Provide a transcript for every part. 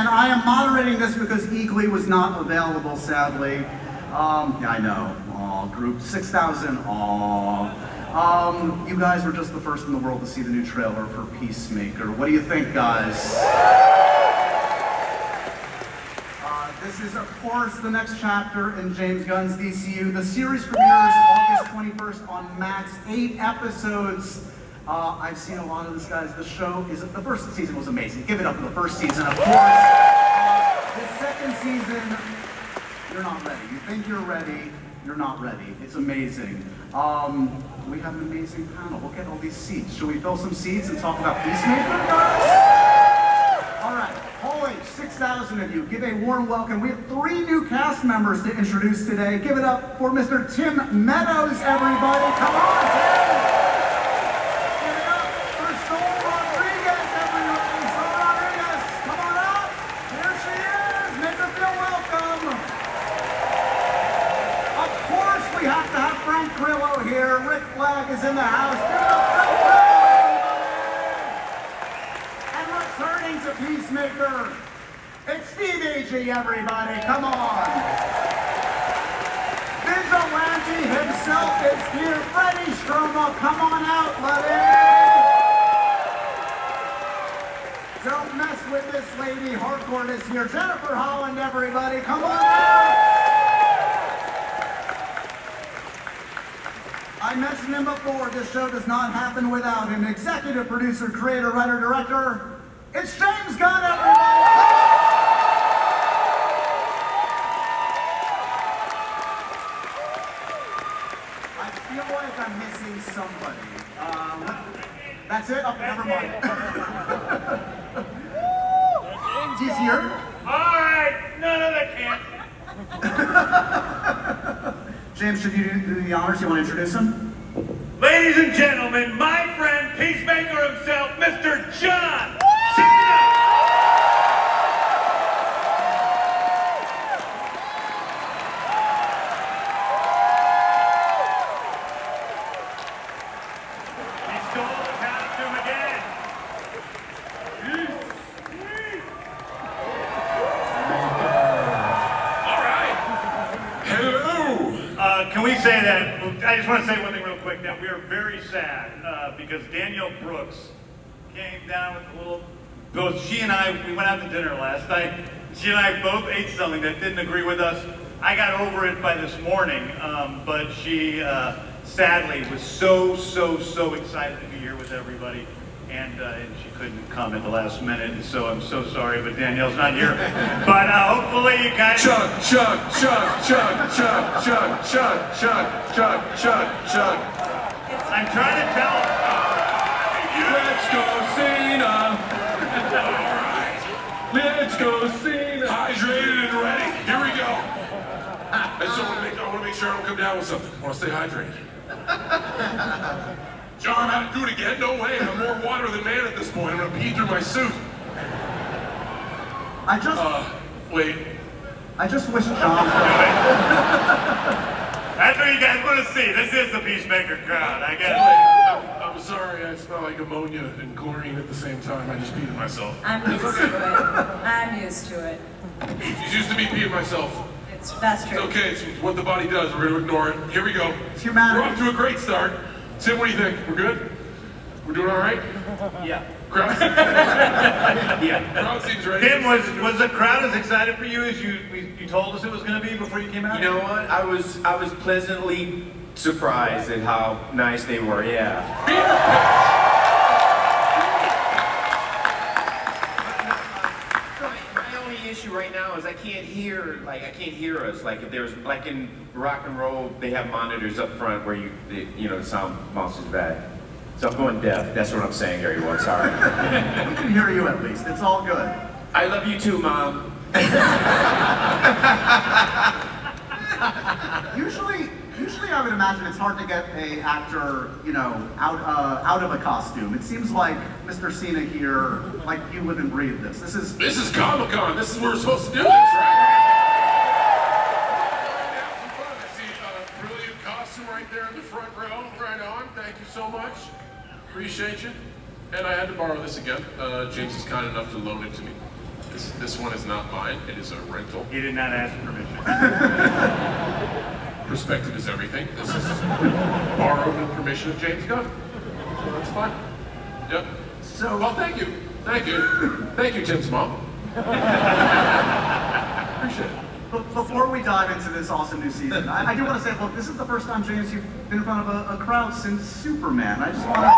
again. I am moderating this because Agee was not available, sadly. Yeah, I know. Aw, group 6,000. Aw. You guys were just the first in the world to see the new trailer for Peacemaker. What do you think, guys? This is, of course, the next chapter in James Gunn's DCU. The series premieres August 21st on Max. 8 episodes. I've seen a lot of this, guys. The first season was amazing. Give it up for the first season, of course. The second season, you're not ready. You think you're ready, you're not ready. It's amazing. We have an amazing panel. Look at all these seats. Should we fill some seats and talk about Peacemaker, guys? All right, holy 6,000 of you. Give a warm welcome. We have 3 new cast members to introduce today. Give it up for Mr. Tim Meadows, everybody. Come on, Tim. Give it up for Sol Rodriguez, everybody. Sol Rodriguez, come on up. Here she is. Make her feel welcome. Of course, we have to have Frank Grillo here. Rick Flag is in the house. Give it up, Frank Grillo. Returning to Peacemaker, it's Steve Agee, everybody, come on. Vigilante himself is here. Freddie Stroma, come on out, buddy. Don't mess with this lady. Hardcore is here. Jennifer Holland, everybody, come on out. I mentioned him before. This show does not happen without him. Executive producer, creator, writer, director. It's James Gunn, everybody! I feel like I'm missing somebody. That's it? Oh, never mind. He's here? Alright, no, they can't. James, should you do the honors? You want to introduce him? Ladies and gentlemen, my friend, Peacemaker himself, Mr. John Cena! He stole the costume again. All right. Hello. Can we say that? I just want to say one thing real quick, that we are very sad because Danielle Brooks came down with a little, both she and I, we went out to dinner last night. She and I both ate something that didn't agree with us. I got over it by this morning, but she sadly was so excited to be here with everybody, and she couldn't come at the last minute, and so I'm so sorry, but Danielle's not here. But hopefully you guys... Chug. I'm trying to tell him. Let's go, Cena. All right. Let's go, Cena. Hydrated and ready. Here we go. I want to make sure I don't come down with something. I want to stay hydrated. John, how to do it again? No way. I'm more water than man at this point. I'm going to pee through my suit. Wait. I just wish John... That's what you guys want to see. This is the Peacemaker crowd, I guess. I'm sorry, I smell like ammonia and chlorine at the same time. I just peed myself. I'm used to it. I'm used to it. She's used to me peeing myself. That's true. It's okay, it's what the body does. We're going to ignore it. Here we go. It's humanity. We're off to a great start. Tim, what do you think? We're good? We're doing all right? Yeah. Crowd? Yeah. Crowd seems ready. Tim, was the crowd as excited for you as you told us it was going to be before you came out? You know what? I was pleasantly surprised at how nice they were. Yeah. My only issue right now is I can't hear us. Like if there's like in rock and roll, they have monitors up front where the sound bounces back. So I'm going deaf. That's what I'm saying, everyone. Sorry. We can hear you at least. It's all good. I love you too, Mom. Usually I would imagine it's hard to get an actor, out of a costume. It seems like Mr. Cena here, like you live and breathe this. This is Comic-Con. This is where we're supposed to do this, right? I see a brilliant costume right there in the front row. Right on. Thank you so much. Appreciate you. And I had to borrow this again. James is kind enough to loan it to me. This one is not mine. It is a rental. He did not ask permission. Perspective is everything. This is borrowed with permission of James Gunn. So that's fine. Yep. So, Well, thank you. Thank you. Thank you, Tim's mom. Appreciate it. before we dive into this awesome new season, I do want to say, look, this is the first time, James, you've been in front of a crowd since Superman. I just want to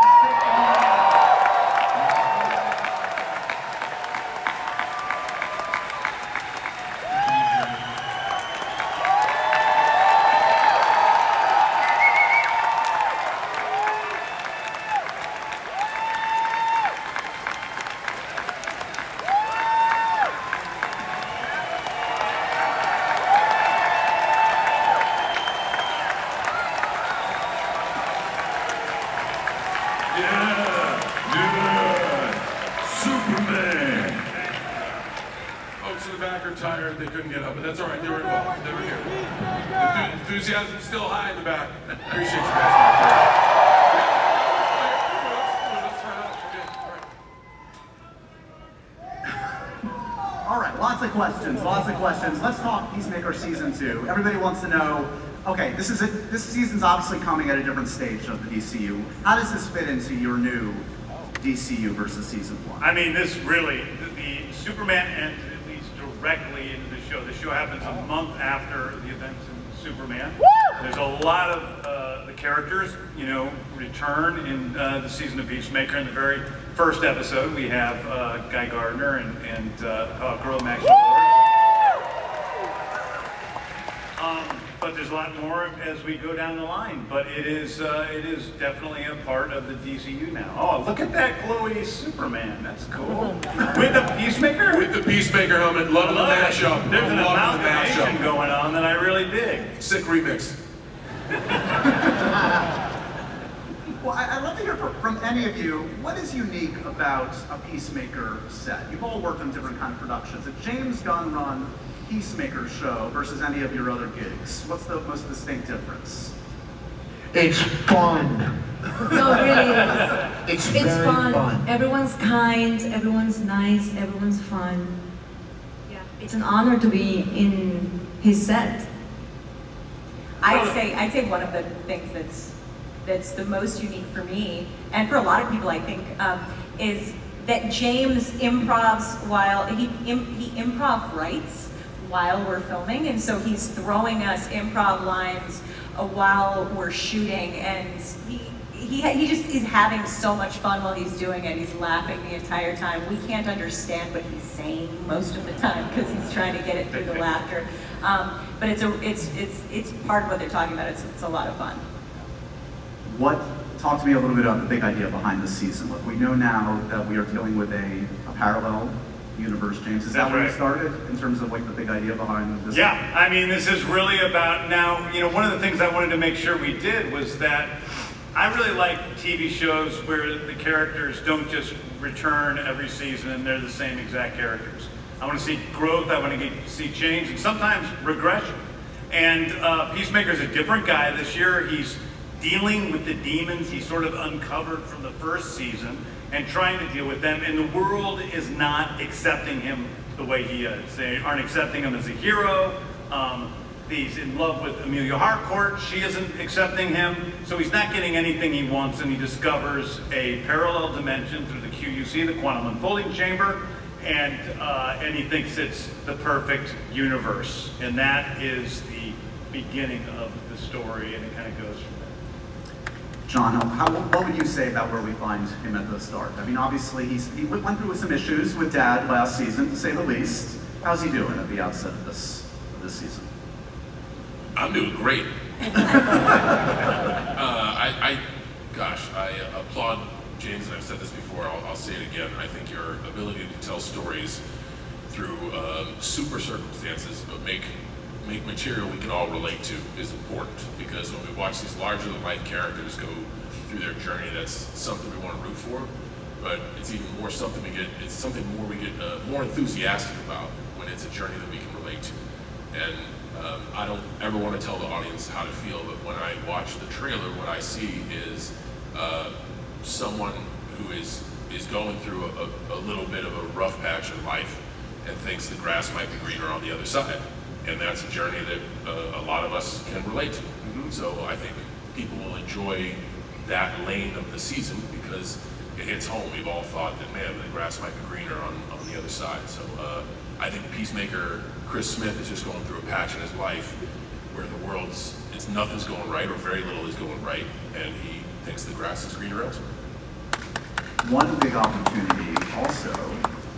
Superman! Folks in the back are tired, they couldn't get up, but that's all right, they were involved, they were here. Enthusiasm's still high in the back. Appreciate you guys. All right, lots of questions. Let's talk Peacemaker season 2. Everybody wants to know, okay, this season's obviously coming at a different stage of the DCU. How does this fit into your new DCU versus season 1? I mean, this really, the Superman ends at least directly into the show. The show happens a month after the events in Superman. There's a lot of the characters, return in the season of Peacemaker. In the very first episode, we have Guy Gardner and Girl Max. But there's a lot more as we go down the line. But it is definitely a part of the DCU now. Oh, look at that glowy Superman. That's cool. With the Peacemaker? With the Peacemaker helmet, loving the mashup. There's an Loving the amalgamation going on that I really dig. Sick remix. Well, I'd love to hear from any of you, what is unique about a Peacemaker set? You've all worked on different kind of productions. A James Gunn run Peacemaker show versus any of your other gigs. What's the most distinct difference? It's fun. No, it really is. It's very fun. Everyone's kind, everyone's nice, everyone's fun. Yeah, it's an honor to be in his set. I'd say one of the things that's the most unique for me, and for a lot of people, I think, is that James improvs while he improv writes while we're filming, and so he's throwing us improv lines while we're shooting, and he just is having so much fun while he's doing it. He's laughing the entire time. We can't understand what he's saying most of the time because he's trying to get it through the laughter. But it's part of what they're talking about. It's a lot of fun. Talk to me a little bit about the big idea behind the season. Look, we know now that we are dealing with a parallel universe, James. Is that where it started in terms of like the big idea behind this? Yeah, I mean, this is really about now, one of the things I wanted to make sure we did was that I really like TV shows where the characters don't just return every season and they're the same exact characters. I want to see growth, I want to see change, and sometimes regression. And Peacemaker's a different guy this year. He's dealing with the demons he sort of uncovered from the first season and trying to deal with them, and the world is not accepting him the way he is. They aren't accepting him as a hero. He's in love with Amelia Harcourt. She isn't accepting him, so he's not getting anything he wants, and he discovers a parallel dimension through the QUC, the Quantum Unfolding Chamber, and he thinks it's the perfect universe, and that is the beginning of the story, and it kind of goes from there. John, what would you say about where we find him at the start? I mean, obviously he went through some issues with Dad last season, to say the least. How's he doing at the outset of this season? I'm doing great. I applaud James, and I've said this before, I'll say it again. I think your ability to tell stories through super circumstances, but make material we can all relate to is important, because when we watch these larger than life characters go through their journey, that's something we want to root for, but it's even more something we get more enthusiastic about when it's a journey that we can relate to. And I don't ever want to tell the audience how to feel, but when I watch the trailer, what I see is someone who is going through a little bit of a rough patch in life, and thinks the grass might be greener on the other side. And that's a journey that a lot of us can relate to. So I think people will enjoy that lane of the season because it hits home. We've all thought that, man, the grass might be greener on the other side. So I think Peacemaker, Chris Smith is just going through a patch in his life where nothing's going right or very little is going right, and he thinks the grass is greener elsewhere. One big opportunity also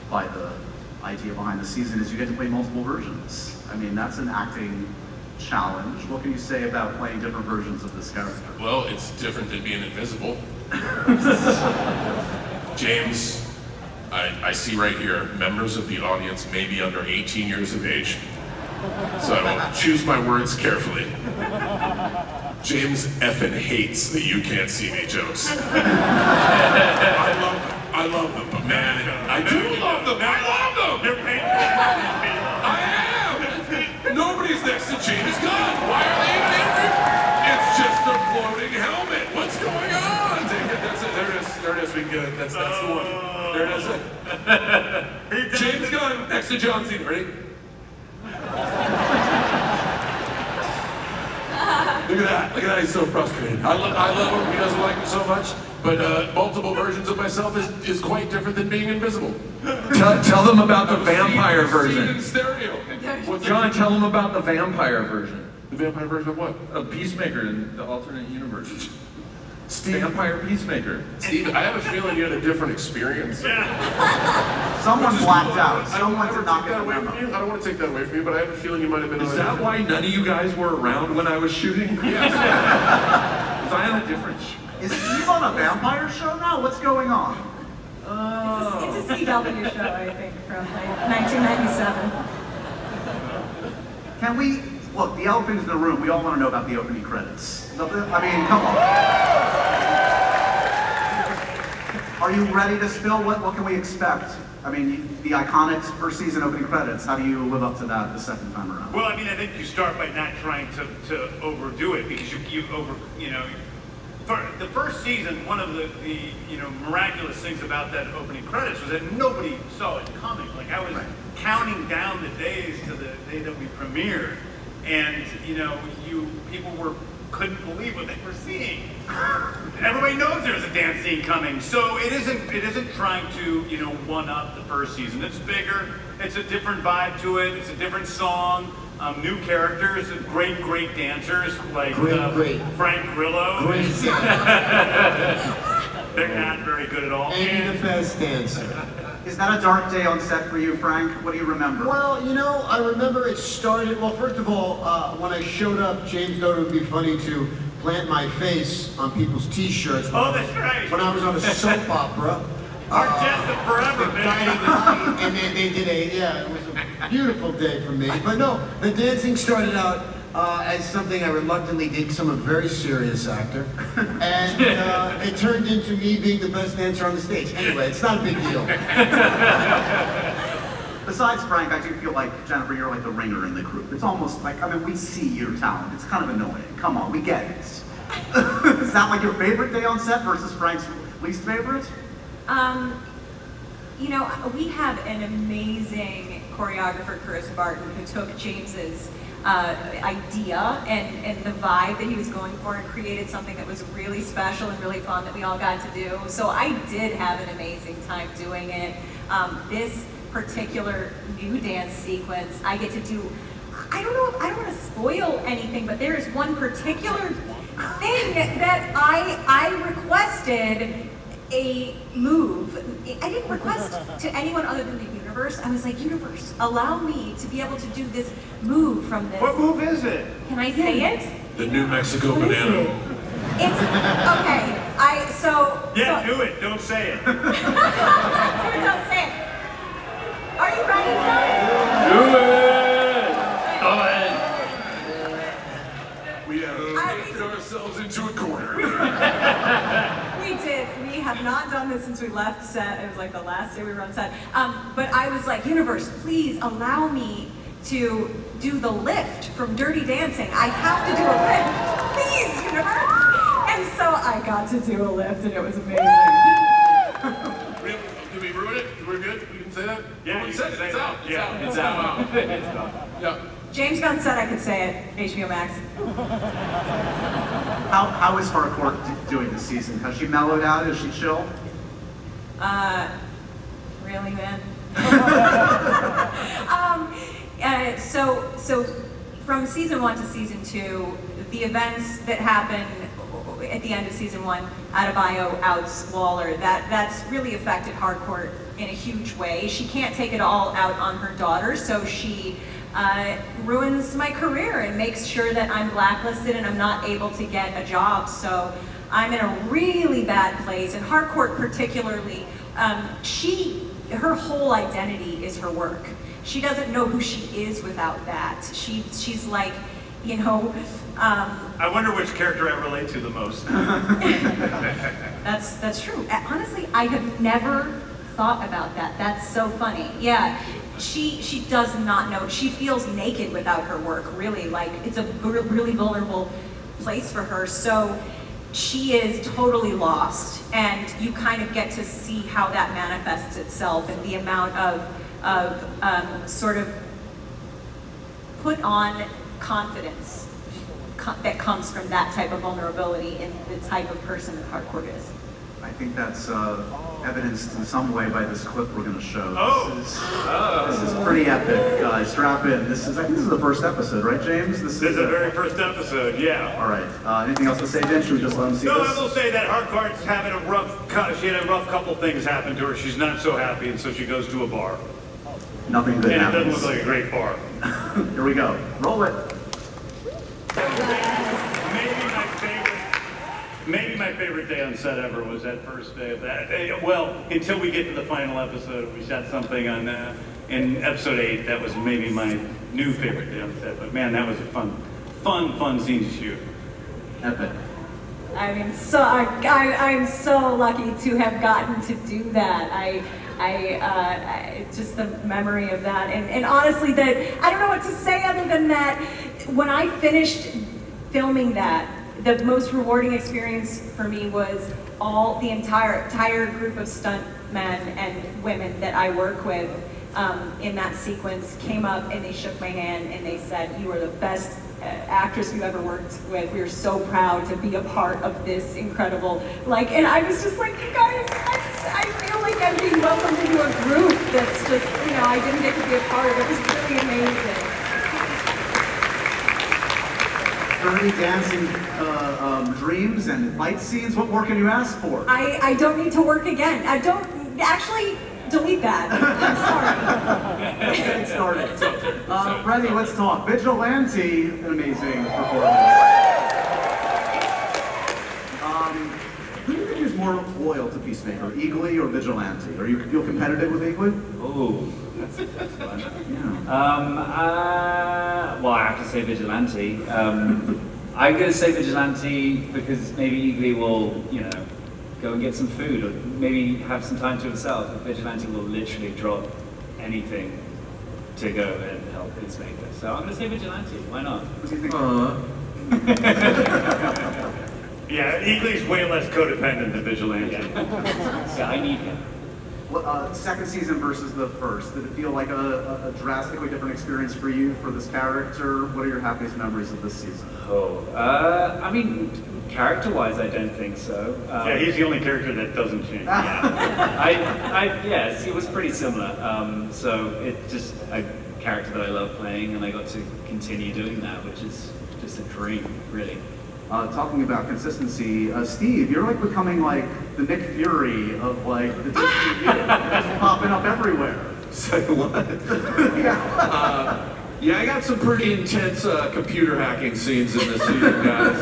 by the idea behind the season is you get to play multiple versions. I mean, that's an acting challenge. What can you say about playing different versions of this character? Well, it's different than being invisible. James, I see right here, members of the audience may be under 18 years of age, so I will choose my words carefully. James effing hates the "you can't see me" jokes. I love them, but man, I do love them. I love them. You're paying for I am. Nobody's next to James Gunn. Why are they even in? It's just a floating helmet. What's going on? That's it. There it is. There it is. We can get it. That's the one. There it is. James Gunn next to John Cena. Ready? Look at that. Look at that. He's so frustrated. I love him. He doesn't like him so much. But multiple versions of myself is quite different than being invisible. Tell them about the vampire Seen version. in stereo. What's John, tell them about the vampire version. the vampire version of what? Of Peacemaker in the alternate universe. Vampire Peacemaker. Steve, I have a feeling you had a different experience. Someone blacked out. I don't Someone want to did not take get that the away memo. from you. I don't want to take that away from you, but I have a feeling you might have been. Is that why none of you guys were around when I was shooting? Yes. Because I had a different. Is Steve on a vampire show now? What's going on? It's a CW show, I think, from like 1997. Can we look? The elephant in the room. We all want to know about the opening credits. I mean, come on. Are you ready to spill? What can we expect? I mean, the iconic first season opening credits. How do you live up to that the second time around? Well, I mean, I think you start by not trying to overdo it because for the first season, one of the miraculous things about that opening credits was that nobody saw it coming. Like I was counting down the days to the day that we premiered, and people couldn't believe what they were seeing. Everybody knows there's a dance scene coming, so it isn't trying to one up the first season. It's bigger. It's a different vibe to it. It's a different song. New characters, great dancers like Great. Frank Grillo. Great. They're not very good at all. And the best dancer. Is that a dark day on set for you, Frank? What do you remember? Well, I remember it started, well, first of all, when I showed up, James thought it would be funny to plant my face on people's t-shirts. Oh, that's right. When I was on a soap opera. Artistic forever, the man. Guiding Light, and then they did it was a beautiful day for me. But no, the dancing started out as something I reluctantly did because I'm a very serious actor. And it turned into me being the best dancer on the stage. Anyway, it's not a big deal. Besides Frank, I do feel like, Jennifer, you're like the ringer in the group. It's almost like, we see your talent. It's kind of annoying. Come on, we get it. Is that like your favorite day on set versus Frank's least favorite? We have an amazing choreographer, Carissa Barton, who took James's idea and the vibe that he was going for and created something that was really special and really fun that we all got to do. So I did have an amazing time doing it. This particular new dance sequence, I get to do, I don't want to spoil anything, but there is one particular thing that I requested a move. I didn't request to anyone other than the universe. I was like, universe, allow me to be able to do this move from this. What move is it? Can I say it? The New Mexico banana. It's okay. Yeah, do it. Don't say it. Don't say it. Are you ready, guys? Do it! Go ahead. We have painted ourselves into a corner. We did. We have not done this since we left set. It was like the last day we were on set. But I was like, universe, please allow me to do the lift from Dirty Dancing. I have to do a lift. Please, universe. And so I got to do a lift, and it was amazing. Did we ruin it? We're good? We can say that? Yeah, he you said can it. say It's that. out. It's Yeah. out. It's out. It's out. Yeah. James Gunn said I could say it. HBO Max. How is Harcourt doing this season? Has she mellowed out? Is she chill? Really, man? So from season 1 to season 2, the events that happen at the end of season 1, Adebayo outs Waller, that's really affected Harcourt in a huge way. She can't take it all out on her daughter, so she ruins my career and makes sure that I'm blacklisted and I'm not able to get a job. So I'm in a really bad place, and Harcourt particularly, her whole identity is her work. She doesn't know who she is without that. She's like, you know. I wonder which character I relate to the most. That's true. Honestly, I have never thought about that. That's so funny. Yeah, she does not know. She feels naked without her work. Really, like it's a really vulnerable place for her. So she is totally lost, and you kind of get to see how that manifests itself and the amount of sort of put on confidence that comes from that type of vulnerability in the type of person that Harcourt is. I think that's evidenced in some way by this clip we're going to show. This is pretty epic, guys. Strap in. I think this is the first episode, right, James? This is the very first episode, yeah. All right. Anything else to say, Dan? Should we just let them see No, this? I will say that Harcourt's having she had a rough couple things happen to her. She's not so happy, and so she goes to a bar. Nothing good And it happens. doesn't look like a great bar. Here we go. Roll it. Maybe my favorite day on set ever was that first day of that. Well, until we get to the final episode, we shot something on in episode 8. That was maybe my new favorite day on set. But man, that was a fun scene to shoot. Epic. I mean, I'm so lucky to have gotten to do that. Just the memory of that, and honestly, that I don't know what to say other than that. When I finished filming that, the most rewarding experience for me was the entire group of stuntmen and women that I work with in that sequence came up and they shook my hand and they said, "You are the best actress we've ever worked with. We're so proud to be a part of this incredible," and I was just like, "You guys, I feel like I'm being welcomed into a group that's just, I didn't get to be a part of. It was really amazing." Dirty dancing dreams and fight scenes. What more can you ask for? I don't need to work again. I don't actually delete that. I'm sorry. Get it started. Freddie, let's talk. Vigilante, an amazing performance. Who do you think is more loyal to Peacemaker, Agee or Vigilante? Are you feel competitive with Agee? Oh, that's fun. Yeah. Well, I have to say Vigilante. I'm going to say Vigilante because maybe Agee will, go and get some food or maybe have some time to himself. But Vigilante will literally drop anything to go and help Peacemaker. So I'm going to say Vigilante. Why not? What do you think? Yeah, Eagly's way less codependent than Vigilante. Yeah, I need him. Second season versus the first, did it feel like a drastically different experience for you for this character? What are your happiest memories of this season? I mean, character-wise, I don't think so. Yeah, he's the only character that doesn't change. Yes, it was pretty similar. So it's just a character that I love playing, and I got to continue doing that, which is just a dream, really. Talking about consistency, Steve, you're like becoming like the Nick Fury of like the DCU. You're just popping up everywhere. Say what? Yeah. Yeah, I got some pretty intense computer hacking scenes in this season, guys.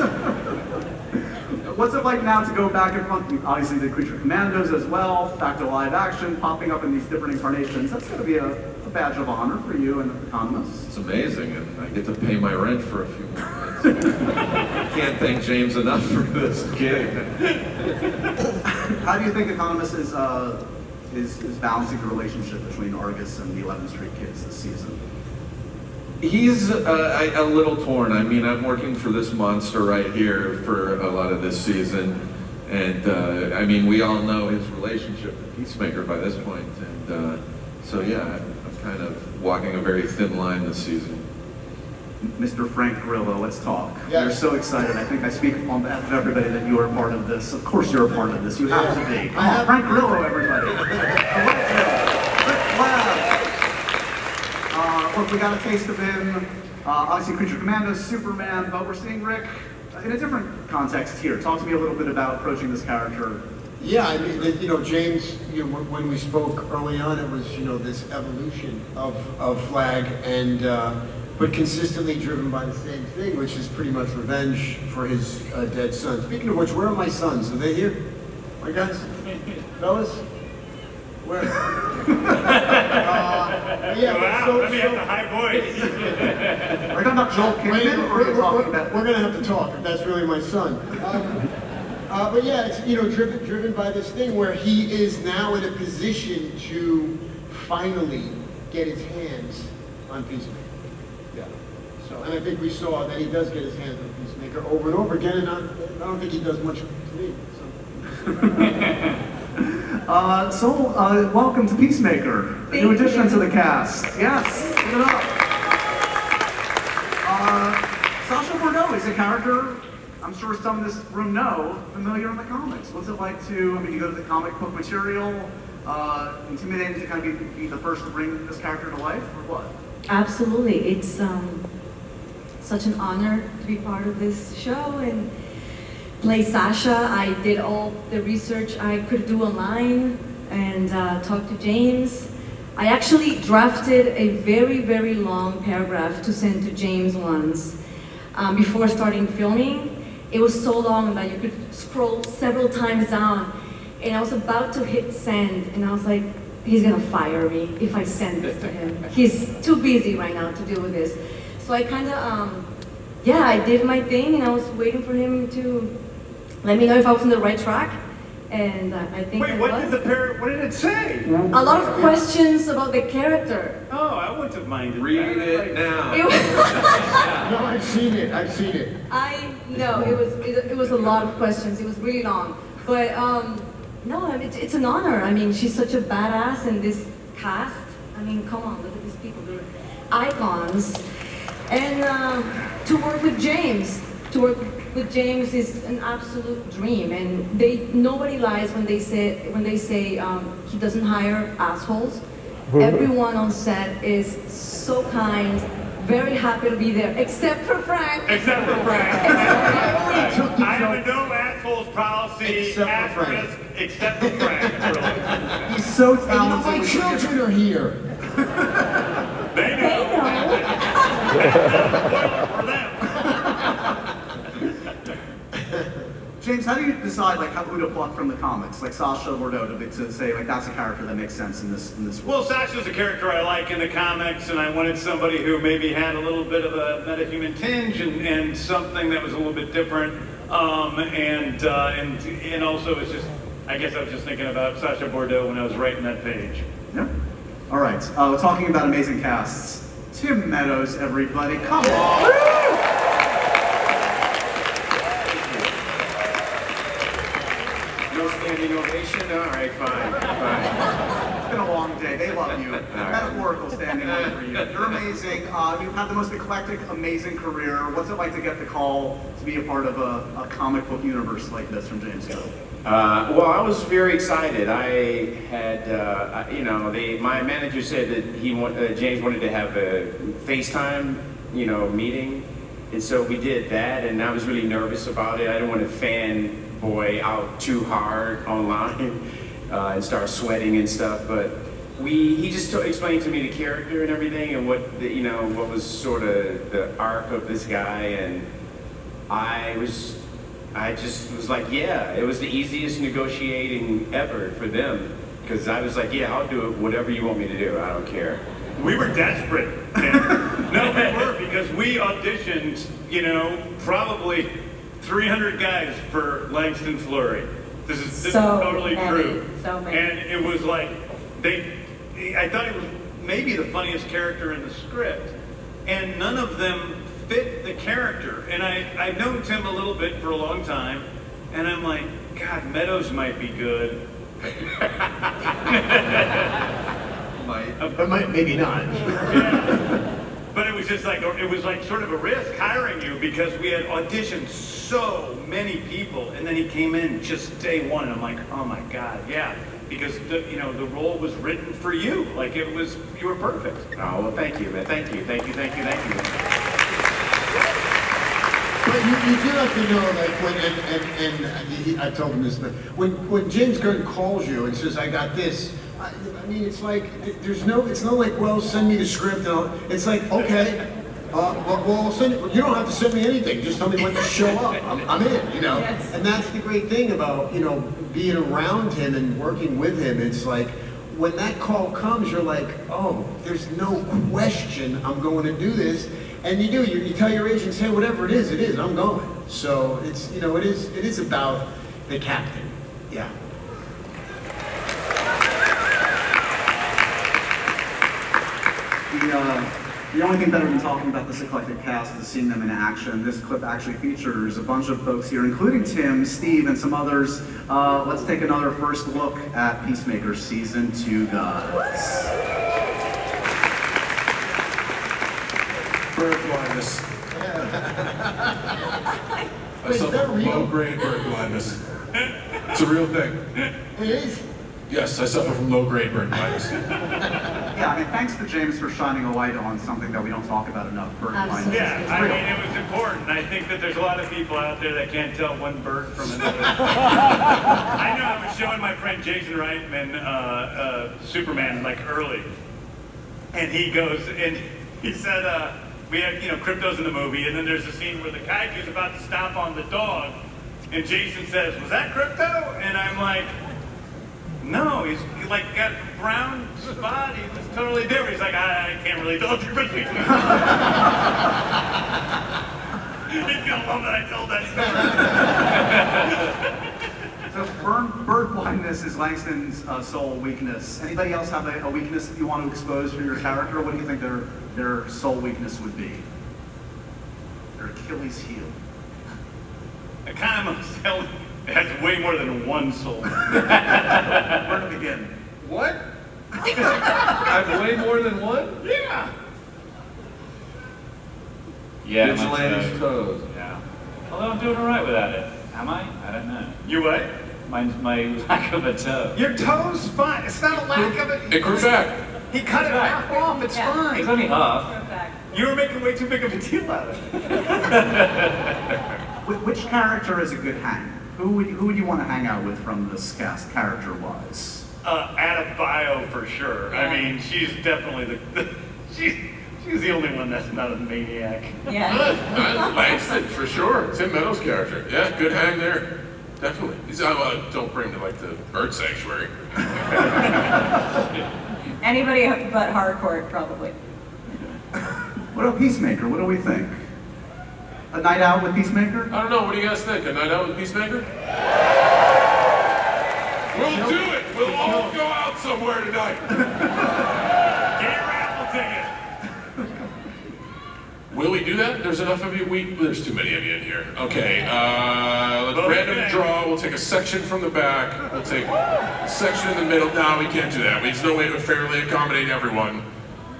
What's it like now to go back and front? Obviously, the Creature Commandos as well, back to live action, popping up in these different incarnations. That's going to be a badge of honor for you and Economos. It's amazing, and I get to pay my rent for a few more minutes. Can't thank James enough for this gig. How do you think Economos is balancing the relationship between Argus and the 11th Street Kids this season? He's a little torn. I mean, I'm working for this monster right here for a lot of this season, and I mean, we all know his relationship with Peacemaker by this point, and So yeah, I'm kind of walking a very thin line this season. Mr. Frank Grillo, let's talk. Yes. We're so excited. I think I speak on behalf of everybody that you are a part of this. Of course you're a part of this. You have to be. Come on, Frank Grillo, everybody. Look, we got a taste of him. Obviously, Creature Commandos, Superman, but we're seeing Rick in a different context here. Talk to me a little bit about approaching this character. Yeah, I mean, James, when we spoke early on, it was, this evolution of Flag, and but consistently driven by the same thing, which is pretty much revenge for his dead son. Speaking of which, where are my sons? Are they here? My guys? Fellas? Where? Wow, let me have the high voice. Are you talking about Joel Kinnaman, or are you talking about... We're going to have to talk, if that's really my son. But yeah, it's driven by this thing where he is now in a position to finally get his hands on Peacemaker. Yeah. So, and I think we saw that he does get his hands on Peacemaker over and over again, and I don't think he does much to me. So. Welcome to Peacemaker, a new addition to the cast. Yes, give it up. Sasha Bordeaux is a character I'm sure some in this room know, familiar in the comics. What's it like to, you go to the comic book material, intimidating to kind of be the first to bring this character to life, or what? Absolutely. It's such an honor to be part of this show and play Sasha. I did all the research I could do online and talked to James. I actually drafted a very, very long paragraph to send to James once before starting filming. It was so long that you could scroll several times down, and I was about to hit send, and I was like, he's gonna fire me if I send this to him. He's too busy right now to deal with this. So I kind of, I did my thing, and I was waiting for him to let me know if I was on the right track, and I think Wait, what did it say? A lot of questions about the character. Oh, I wouldn't have minded. Read it now. It was No, I've seen it. it was a lot of questions. It was really long, but no, it's an honor. I mean, she's such a badass, and this cast. I mean, come on, look at these people. They're icons, and to work with James. Is an absolute dream, and nobody lies when they say he doesn't hire assholes. Everyone on set is so kind, very happy to be there, except for Frank. I have a no assholes policy Except for Frank. risk, except for Frank. Really. He's so And talented. my children are here. They know. For them. James, how do you decide who to pluck from the comics, like Sasha Bordeaux, to say that's a character that makes sense in this world? Well, Sasha's a character I like in the comics, and I wanted somebody who maybe had a little bit of a metahuman tinge and something that was a little bit different. And also it's just, I guess I was just thinking about Sasha Bordeaux when I was writing that page. Yeah. All right. Talking about amazing casts, Tim Meadows, everybody, come on. No standing ovation? All right, fine. It's been a long day. They love you. Metaphorical standing on for you. You're amazing. You've had the most eclectic, amazing career. What's it like to get the call to be a part of a comic book universe like this from James Gunn? Well, I was very excited. I had, my manager said that James wanted to have a FaceTime, meeting, and so we did that. And I was really nervous about it. I didn't want to fanboy out too hard online and start sweating and stuff. But he just explained to me the character and everything, and what was sort of the arc of this guy, and I just was like, yeah, it was the easiest negotiating ever for them, because I was like, yeah, I'll do whatever you want me to do. I don't care. We were desperate. No, we were, because we auditioned, probably 300 guys for Langston Fleury. This is totally true. So many. And it was like, I thought it was maybe the funniest character in the script, and none of them fit the character. And I've known Tim a little bit for a long time, and I'm like, God, Meadows might be good. But maybe not. Yeah. But it was just like, it was like sort of a risk hiring you because we had auditioned so many people, and then he came in just day one, and I'm like, oh my God, yeah. Because the role was written for you. Like you were perfect. Oh, well, thank you, man. Thank you. But you do have to know, like, I told him this, but when James Gunn calls you and says, I got this, I mean, it's like, it's not like, well, send me the script, it's like, okay, well, I'll send it, you don't have to send me anything, just tell me when to show up, I'm in, Yes. And that's the great thing about, being around him and working with him, it's like, when that call comes, you're like, oh, there's no question I'm going to do this. And you do, you tell your agent, say whatever it is, I'm going. So it's, it is about the captain, yeah. The only thing better than talking about this eclectic cast is seeing them in action. This clip actually features a bunch of folks here, including Tim, Steve, and some others. Let's take another first look at Peacemaker Season 2, guys. Bird blindness. I suffer from low-grade bird blindness. It's a real thing. It is? Yes, I suffer from low-grade bird blindness. Yeah, I mean, thanks to James for shining a light on something that we don't talk about enough, bird blindness. Yeah, It's I real. mean, it was important. I think that there's a lot of people out there that can't tell one bird from another. I know I was showing my friend Jason Reitman Superman like early, and he goes and he said, we have, cryptos in the movie, and then there's a scene where the kaiju's about to stomp on the dog, and Jason says, was that crypto? And I'm like, no, he's like got brown spot, he's totally different. He's like, I can't really tell the difference between them. He's gonna love that I told that story. So bird blindness is Langston's sole weakness. Anybody else have a weakness that you want to expose for your character? What do you think their sole weakness would be? Their Achilles heel. I kind of must tell it has way more than one soul. Where to begin? What? I have way more than one? Yeah. Yeah, Vigilante's toes. Yeah. Although I'm doing all right without it. Am I? I don't know. You what? My lack of a toe. Your toe's fine. It's not a lack of it. It grew back. He cut it half off. It's It's fine. only half. You were making way too big of a deal out of it. Which character is a good hang? Who would you want to hang out with from this cast, character-wise? Adebayo for sure. I mean, she's definitely she's the only one that's not a maniac. Yeah. Langston, for sure. Tim Meadows' character. Yeah, good hang there. Definitely. Don't bring him to like the bird sanctuary. Anybody but hardcore, probably. What about Peacemaker? What do we think? A night out with Peacemaker? I don't know. What do you guys think? A night out with Peacemaker? We'll do it. We'll all go out somewhere tonight. Get your raffle ticket. Will we do that? There's enough of you. There's too many of you in here. Okay. Let's Okay. random draw. We'll take a section from the back. We'll take a section in the middle. No, we can't do that. There's no way to fairly accommodate everyone.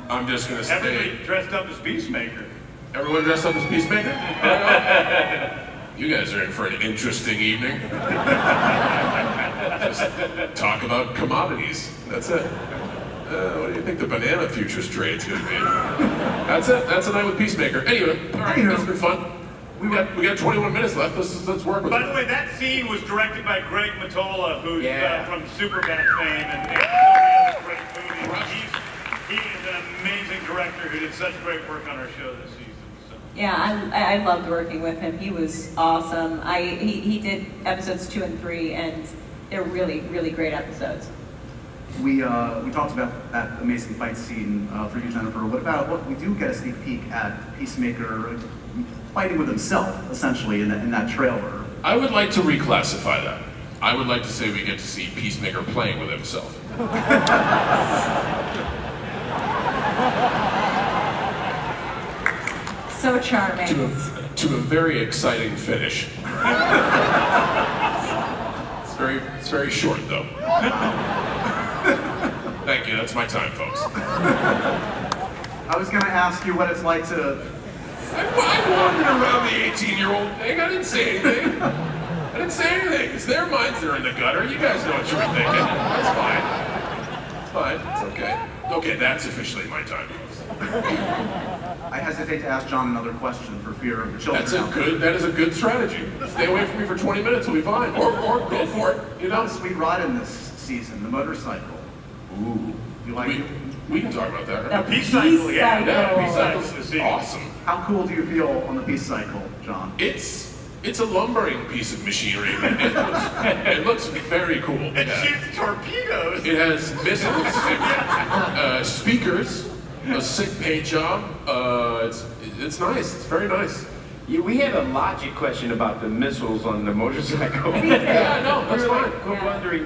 I'm just gonna say. Everybody dressed up as Peacemaker. Everyone dressed up as Peacemaker? You guys are in for an interesting evening. Just talk about commodities. That's it. What do you think the banana futures trade's gonna be? That's it. That's a night with Peacemaker. Anyway, all right, Anywho. that's been fun. We got 21 minutes left. Let's work with By it. the way, that scene was directed by Greg Mottola, who's Yeah. from Superbad fame and so many other great movies. He is an amazing director who did such great work on our show this season. So. Yeah, I loved working with him. He was awesome. He did episodes 2 and 3, and they're really, really great episodes. We talked about that amazing fight scene for you, Jennifer. What we do get a sneak peek at Peacemaker fighting with himself, essentially, in that trailer. I would like to reclassify that. I would like to say we get to see Peacemaker playing with himself. So charming. To a very exciting finish. It's very short though. Thank thank you. That's my time, folks. I was gonna ask you what it's like to. I wandered around the 18-year-old thing. I didn't say anything. I didn't say anything. It's their minds that are in the gutter. You guys know what you were thinking. That's fine. It's fine. It's okay. Okay, that's officially my time. I hesitate to ask John another question for fear of the children. That is a good strategy. Stay away from me for 20 minutes, we'll be fine. Or go for it, you know? How sweet ride in this season, the motorcycle. Ooh. You like it? We can talk about that. The Right? Peace cycle, yeah. Yeah, Peace cycle's awesome. How cool do you feel on the Peace cycle, John? It's a lumbering piece of machinery. It looks very cool. It shoots torpedoes. It has missiles, speakers, a sick paint job. It's nice. It's very nice. Yeah, we had a logic question about the missiles on the motorcycle. Yeah, no, that's We were fine. like, we're wondering,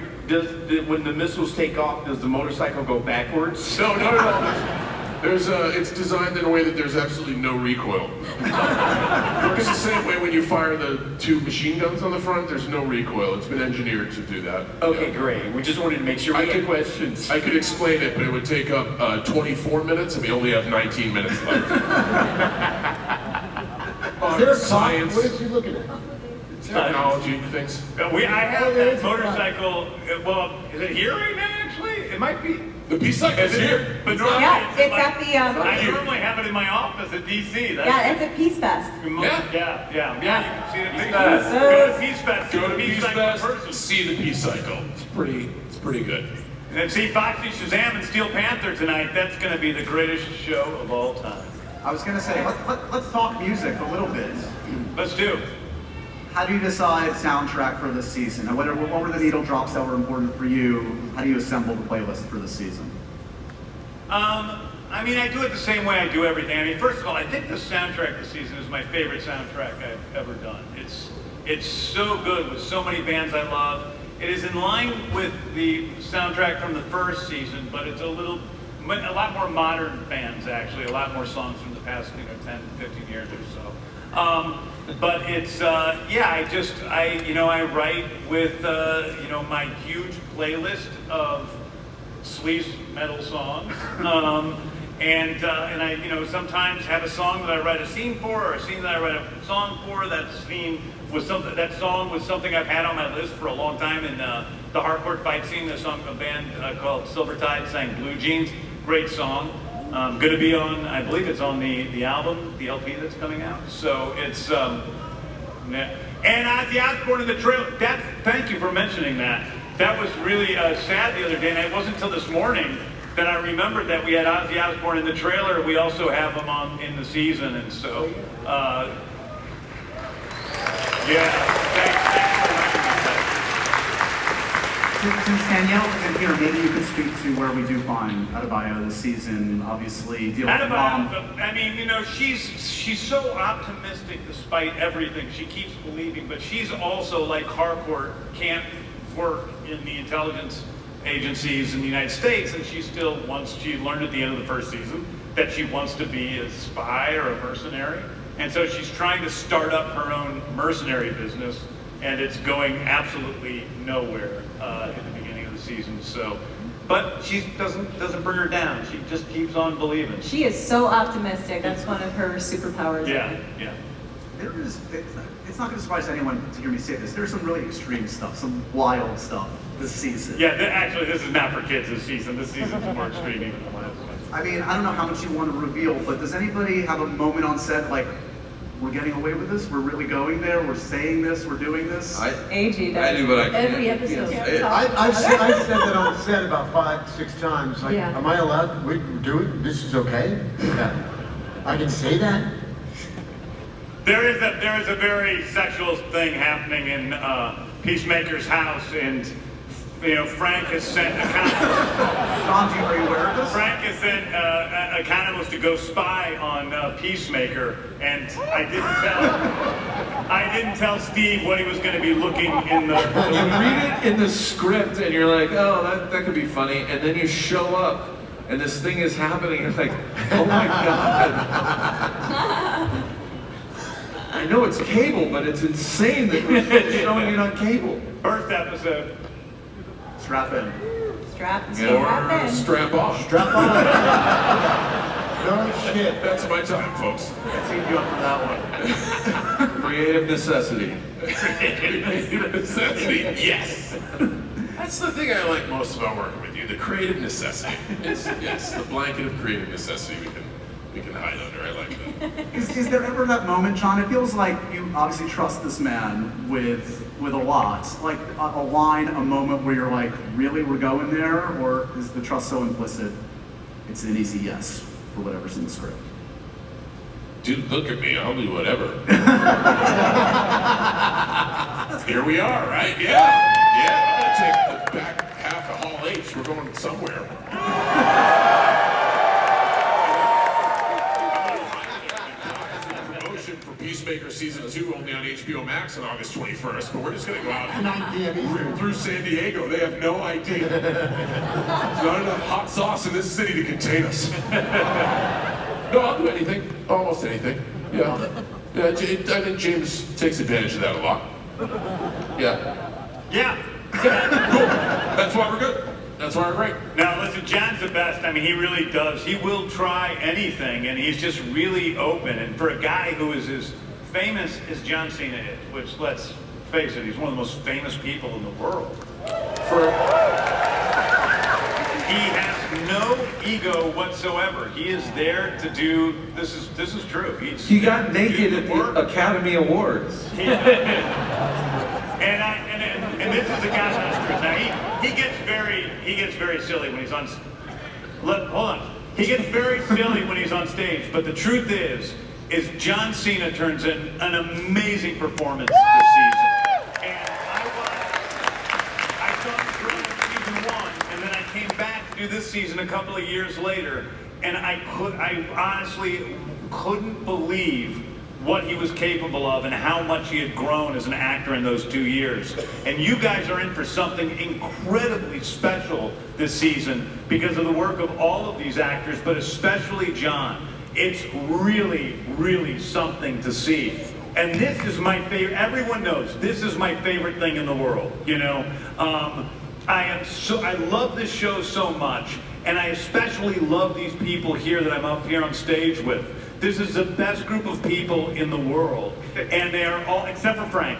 when the missiles take off, does the motorcycle go backwards? No, not at all. It's designed in a way that there's absolutely no recoil. It's the same way when you fire the 2 machine guns on the front, there's no recoil. It's been engineered to do that. Okay, Yeah. great. We just wanted to make sure we had questions. I could explain it, but it would take up 24 minutes, and we only have 19 minutes left. Is there a clock? Science, What is he looking at? technology, things. I have that motorcycle. Well, is it here right now? Actually, it might be. The peace cycle is here. But normally Yeah, it's like- at the, I normally have it in my office at DC. yeah, it's a Peace Fest. Yeah, you can see the pictures. Fest. Go to Peace Fest. Go to Peace Cycle Fest, person. see the peace cycle. It's pretty good. And see Foxy Shazam and Steel Panther tonight. That's going to be the greatest show of all time. I was gonna say, let's talk music a little bit. Let's do. How do you decide soundtrack for this season? And what were the needle drops that were important for you? How do you assemble the playlist for this season? I mean, I do it the same way I do everything. I mean, first of all, I think the soundtrack this season is my favorite soundtrack I've ever done. It's so good with so many bands I love. It is in line with the soundtrack from the first season, but it's a lot more modern bands actually, a lot more songs from the past 10, 15 years or so. But it's I write with my huge playlist of sleaze metal songs, and I sometimes have a song that I write a scene for, or a scene that I write a song for. That song was something I've had on my list for a long time in the hardcore fight scene. A band called Silvertide sang Blue Jeans, great song. Going to be on, I believe it's on the album, the LP that's coming out. So it's and Ozzy Osbourne in the trailer. Thank you for mentioning that. That was really sad the other day, and it wasn't until this morning that I remembered that we had Ozzy Osbourne in the trailer. We also have him in the season, and so thanks for Since Danielle isn't here, maybe you could speak to where we do find Adebayo this season. Obviously, dealing with mom. I mean, she's so optimistic despite everything. She keeps believing, but she's also like Harcourt, can't work in the intelligence agencies in the United States, and she learned at the end of the first season that she wants to be a spy or a mercenary, and so she's trying to start up her own mercenary business, and it's going absolutely nowhere at the beginning of the season. So, but she doesn't bring her down. She just keeps on believing. She is so optimistic. That's one of her superpowers. Yeah. It's not going to surprise anyone to hear me say this. There's some really extreme stuff, some wild stuff this season. Yeah, actually, this is not for kids this season. This season's more extreme even than last one. I mean, I don't know how much you want to reveal, but does anybody have a moment on set like, we're getting away with this, we're really going there, we're saying this, we're doing this? Agee does. I do what I can. Every episode. I've said that on set about 5-6 times. Like, Yeah. am I allowed? We're doing this is okay. Yeah. I can say that. There is a very sexual thing happening in Peacemaker's house, and Frank has sent Economos. John, are you aware of this? Frank has sent Economos to go spy on Peacemaker, and I didn't tell Steve what he was going to be looking in the. You read it in the script and you're like, oh, that could be funny, and then you show up and this thing is happening. You're like, oh my god. I know it's cable, but it's insane that we're showing it on cable. First episode. Strap in. Strap in. Strap on. Strap on. No shit. That's my time, folks. I teamed you up for that one. Creative necessity. Necessity, yes. That's the thing I like most about working with you, the creative necessity. Yes, the blanket of creative necessity we can hide under. I like that. Is there ever that moment, John? It feels like you obviously trust this man with a lot. Like a line, a moment where you're like, really, we're going there? Or is the trust so implicit, it's an easy yes for whatever's in the script? Dude, look at me, I'll do whatever. Here we are, right? Yeah. I'm gonna take the back half of Hall H. We're going somewhere. Promotion for Peacemaker Season 2 only on HBO Max on August 21st, but we're just gonna go out and rip through San Diego. They have no idea. There's not enough hot sauce in this city to contain us. No, I'll do anything. Almost anything. Yeah. I think James takes advantage of that a lot. Yeah. Yeah. Cool. That's why we're good. That's why we're great. Now, listen, John's the best. I mean, he really does. He will try anything, and he's just really open. And for a guy who is as famous as John Cena is, which, let's face it, he's one of the most famous people in the world. He has no ego whatsoever. He is there to do. This is true. He got naked at the Academy Awards. And this is the guy's honest truth. Now he gets very silly when he's on. Hold on. He gets very silly when he's on stage. But the truth is John Cena turns in an amazing performance this season. And I saw him through season 1, and then I came back to do this season a couple of years later, and I honestly couldn't believe what he was capable of and how much he had grown as an actor in those 2 years. And you guys are in for something incredibly special this season because of the work of all of these actors, but especially John. It's really, really something to see. And this is my favorite, everyone knows, this is my favorite thing in the world, you know? I love this show so much, and I especially love these people here that I'm up here on stage with. This is the best group of people in the world, and they are all, except for Frank.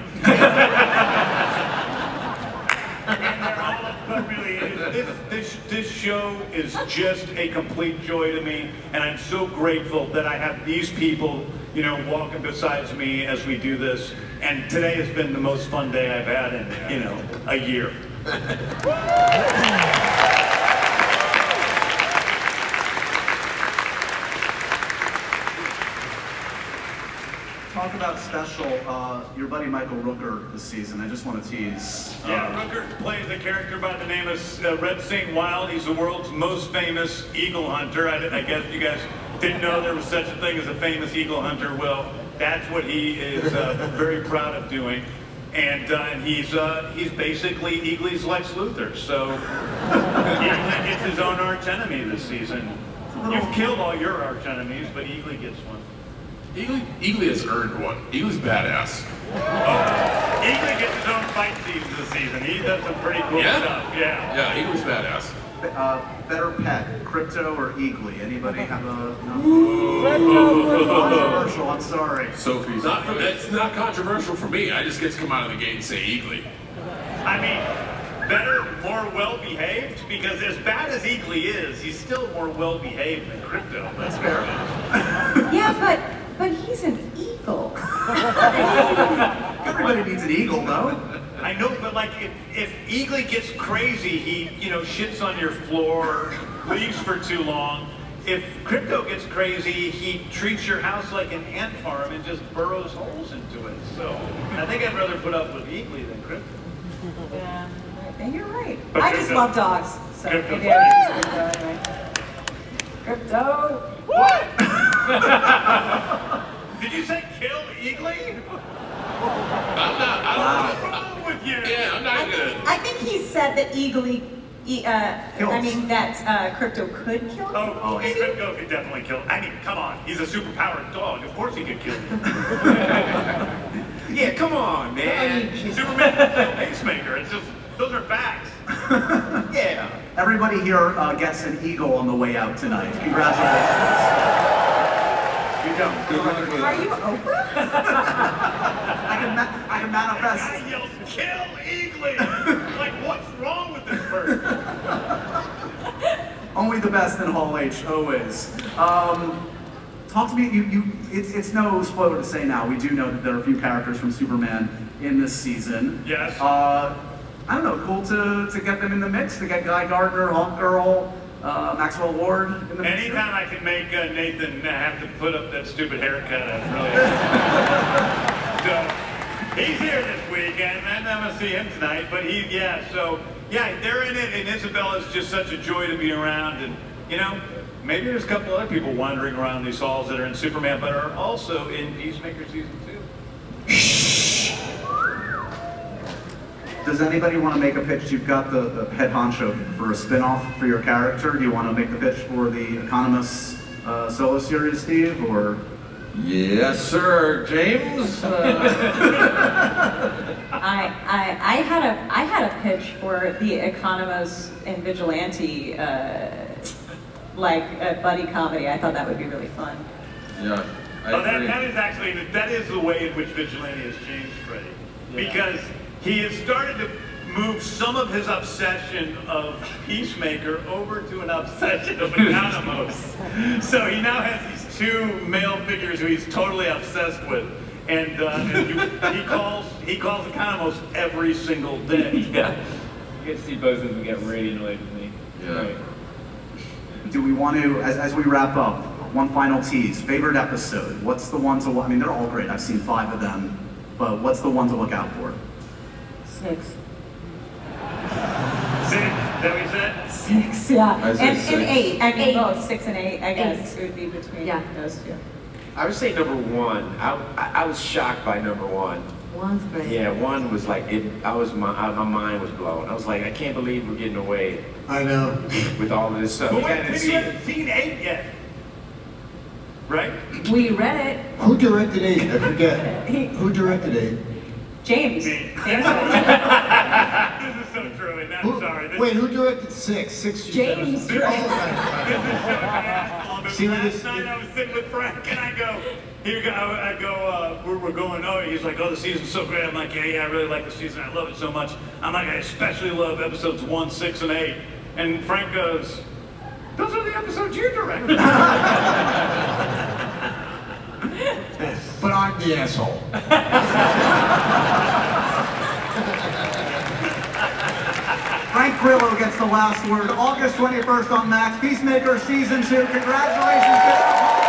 And they're all, but really, this show is just a complete joy to me, and I'm so grateful that I have these people, you know, walking beside me as we do this. And today has been the most fun day I've had in, you know, a year. Talk about special, your buddy Michael Rooker this season. I just want to tease. Yeah, Rooker plays a character by the name of Red St. Wild. He's the world's most famous eagle hunter. I guess you guys didn't know there was such a thing as a famous eagle hunter. Well, that's what he is very proud of doing. And he's basically Eagly's Lex Luthor. So Eagly gets his own arch enemy this season. You've killed all your arch enemies, but Eagly gets one. Eagly has earned one. Eagly's badass. Eagly gets his own fight scenes this season. He does some pretty cool stuff. Yeah. Yeah, Eagly's badass. Better pet, Crypto or Eagly? Anybody have a controversial? I'm sorry. Sophie's. It's not controversial for me. I just get to come out of the gate and say Eagly. I mean, better, more well-behaved, because as bad as Eagly is, he's still more well-behaved than Crypto. That's fair. Yeah, but he's an eagle. Everybody needs an eagle, though. I know, but like, if Eagly gets crazy, he, you know, shits on your floor, leaves for too long. If Crypto gets crazy, he treats your house like an ant farm and just burrows holes into it. So I think I'd rather put up with Eagly than Crypto. Yeah, and you're right. But I just love dogs. So Crypto's maybe I would use Crypto anyway. Crypto! What? Did you say kill Eagly? I'm not. What's wrong with you? Yeah, I'm not good. I think he said that that Crypto could kill him. Oh, Crypto could definitely kill. I mean, come on. He's a superpowered dog. Of course he could kill you. Yeah, come on, man. Superman could kill Peacemaker. It's just, those are facts. Yeah. Everybody here gets an eagle on the way out tonight. Congratulations. You don't. Good luck with Are it. you Oprah? I can manifest. Guy yells, "Kill Eagly!" Like, what's wrong with this person? Only the best in Hall H, always. Talk to me. It's no spoiler to say now. We do know that there are a few characters from Superman in this season. Yes. I don't know. Cool to get them in the mix. To get Guy Gardner, Hawk Girl, Maxwell Ward in the mix. Anytime I can make Nathan have to put up that stupid haircut, I'm really. So, he's here this week, and I'm gonna see him tonight. But they're in it, and Isabella's just such a joy to be around, and maybe there's a couple other people wandering around these halls that are in Superman, but are also in Peacemaker season 2. Does anybody want to make a pitch? You've got the head honcho for a spin-off for your character. Do you want to make the pitch for the Economos solo series, Steve, or? Yes, sir, James. I had a pitch for the Economos and Vigilante, like a buddy comedy. I thought that would be really fun. Yeah, I agree. that is the way in which Vigilante has changed, Freddie, because he has started to move some of his obsession of Peacemaker over to an obsession of Economos. So he now has these two male figures who he's totally obsessed with, and he calls Economos every single day. Yeah. You get to see both of them get really annoyed with me. Yeah. Right. Do we want to, as we wrap up, one final tease? Favorite episode? What's the one to? I mean, they're all great. I've seen 5 of them, but what's the one to look out for? 6. 6? Is that what you said? 6, yeah. I said And 6. 8. I mean, 8. both 6 and 8. I guess 8. it would be between Yeah. those two. I would say number 1. I was shocked by number 1. One's great. Yeah, 1 was like it. My mind was blown. I was like, I can't believe we're getting away I know. with all of this stuff. But You wait, hadn't you seen it. haven't seen 8 yet, right? We read it. Who directed 8? I forget. Who directed 8? James. Me. James. This is so true, and I'm sorry. Wait, who directed 6? 6 you said. James. Oh, right. This is so bad. See what Last this- night I was sitting with Frank and I go, we're going, oh, he's like, oh, the season's so great. I'm like, yeah, I really like the season. I love it so much. I'm like, I especially love episodes 1, 6, and 8. And Frank goes, those are the episodes you directed. But I'm the asshole. Frank Grillo gets the last word. August 21st on Max. Peacemaker season 2. Congratulations, Danielle.